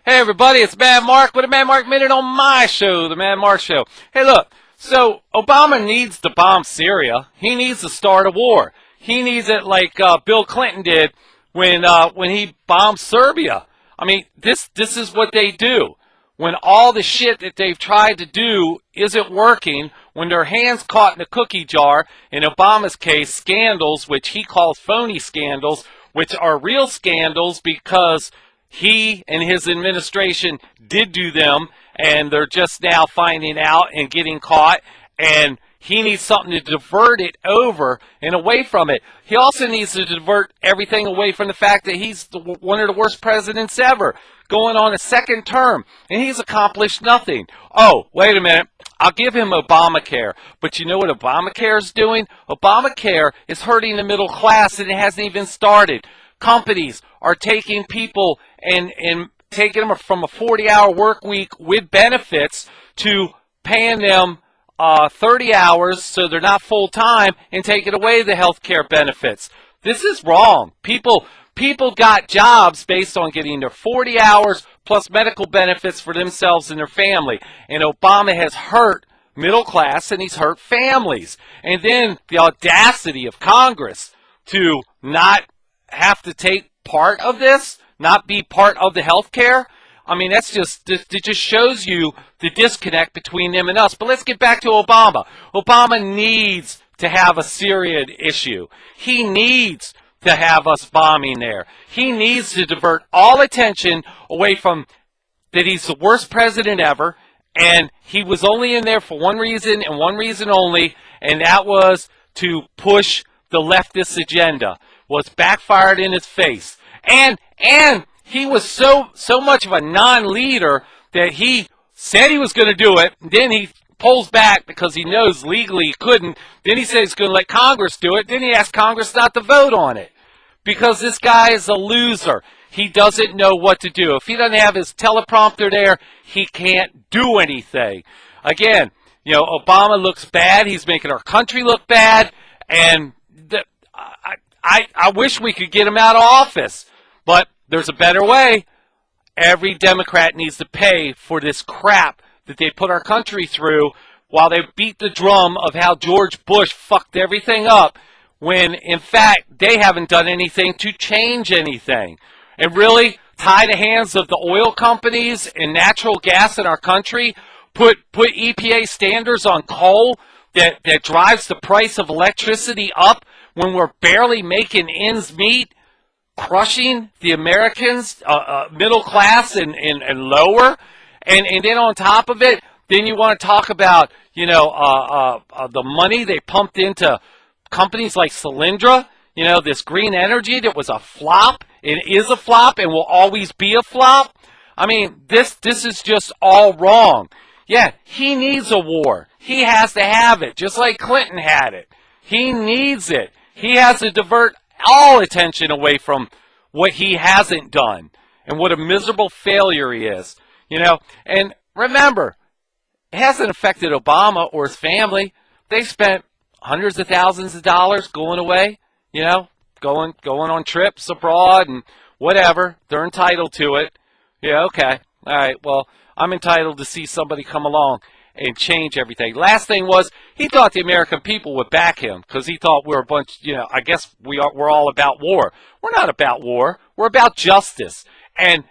Hey everybody, it's Mad Mark with a Mad Mark Minute on my show, The Mad Mark Show. Hey look, so Obama needs to bomb Syria. He needs to start a war. He needs it like Bill Clinton did when he bombed Serbia. I mean, this is what they do. When all the shit that they've tried to do isn't working, when their hands caught in a cookie jar, in Obama's case, scandals, which he calls phony scandals, which are real scandals because he and his administration did do them, and they're just now finding out and getting caught, and he needs something to divert it over and away from it. He also needs to divert everything away from the fact that he's one of the worst presidents ever, going on a second term, and he's accomplished nothing. Oh, wait a minute. I'll give him Obamacare, but you know what Obamacare is doing? Obamacare is hurting the middle class, and it hasn't even started. Companies are taking people and taking them from a 40-hour work week with benefits to paying them 30 hours so they're not full-time and taking away the health care benefits. This is wrong. People got jobs based on getting their 40 hours plus medical benefits for themselves and their family. And Obama has hurt middle class and he's hurt families. And then the audacity of Congress to not have to take part of this, not be part of the health care. I mean, it just shows you the disconnect between them and us. But let's get back to Obama. Obama needs to have a Syrian issue. He needs to have us bombing there. He needs to divert all attention away from that he's the worst president ever, and he was only in there for one reason and one reason only, and that was to push the leftist agenda. Was backfired in his face. And he was so much of a non-leader that he said he was going to do it. Then he pulls back because he knows legally he couldn't. Then he said he's going to let Congress do it. Then he asked Congress not to vote on it because this guy is a loser. He doesn't know what to do. If he doesn't have his teleprompter there, he can't do anything. Again, you know, Obama looks bad. He's making our country look bad. And I wish we could get him out of office, but there's a better way. Every Democrat needs to pay for this crap that they put our country through while they beat the drum of how George Bush fucked everything up when, in fact, they haven't done anything to change anything. And really tie the hands of the oil companies and natural gas in our country, put EPA standards on coal that drives the price of electricity up when we're barely making ends meet, crushing the Americans, middle class and lower. And then on top of it, then you want to talk about, you know, the money they pumped into companies like Solyndra, you know, this green energy that was a flop. It is a flop and will always be a flop. I mean, this is just all wrong. Yeah, he needs a war. He has to have it, just like Clinton had it. He needs it. He has to divert all attention away from what he hasn't done and what a miserable failure he is. You know, and remember, it hasn't affected Obama or his family. They spent hundreds of thousands of dollars going away, you know, going on trips abroad and whatever. They're entitled to it. Yeah, okay. All right, well, I'm entitled to see somebody come along and change everything. Last thing was, he thought the American people would back him because he thought we're a bunch, you know, I guess we're all about war. We're not about war. We're about justice. And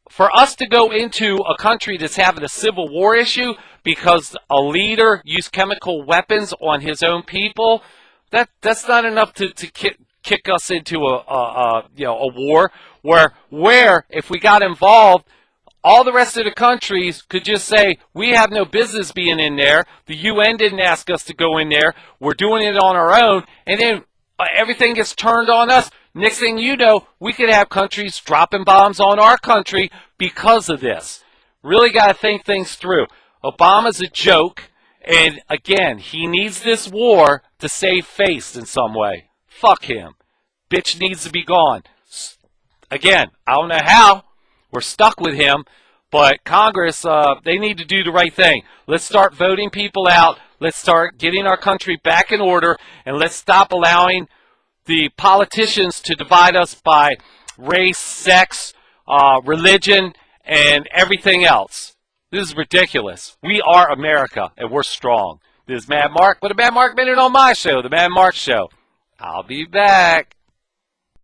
for us to go into a country that's having a civil war issue because a leader used chemical weapons on his own people, that's not enough to kick us into a war where if we got involved, all the rest of the countries could just say, we have no business being in there. The UN didn't ask us to go in there. We're doing it on our own. And then everything gets turned on us. Next thing you know, we could have countries dropping bombs on our country because of this. Really got to think things through. Obama's a joke. And again, he needs this war to save face in some way. Fuck him. Bitch needs to be gone. Again, I don't know how. We're stuck with him, but Congress, they need to do the right thing. Let's start voting people out. Let's start getting our country back in order, and let's stop allowing the politicians to divide us by race, sex, religion, and everything else. This is ridiculous. We are America, and we're strong. This is Mad Mark with a Mad Mark Minute on my show, The Mad Mark Show. I'll be back.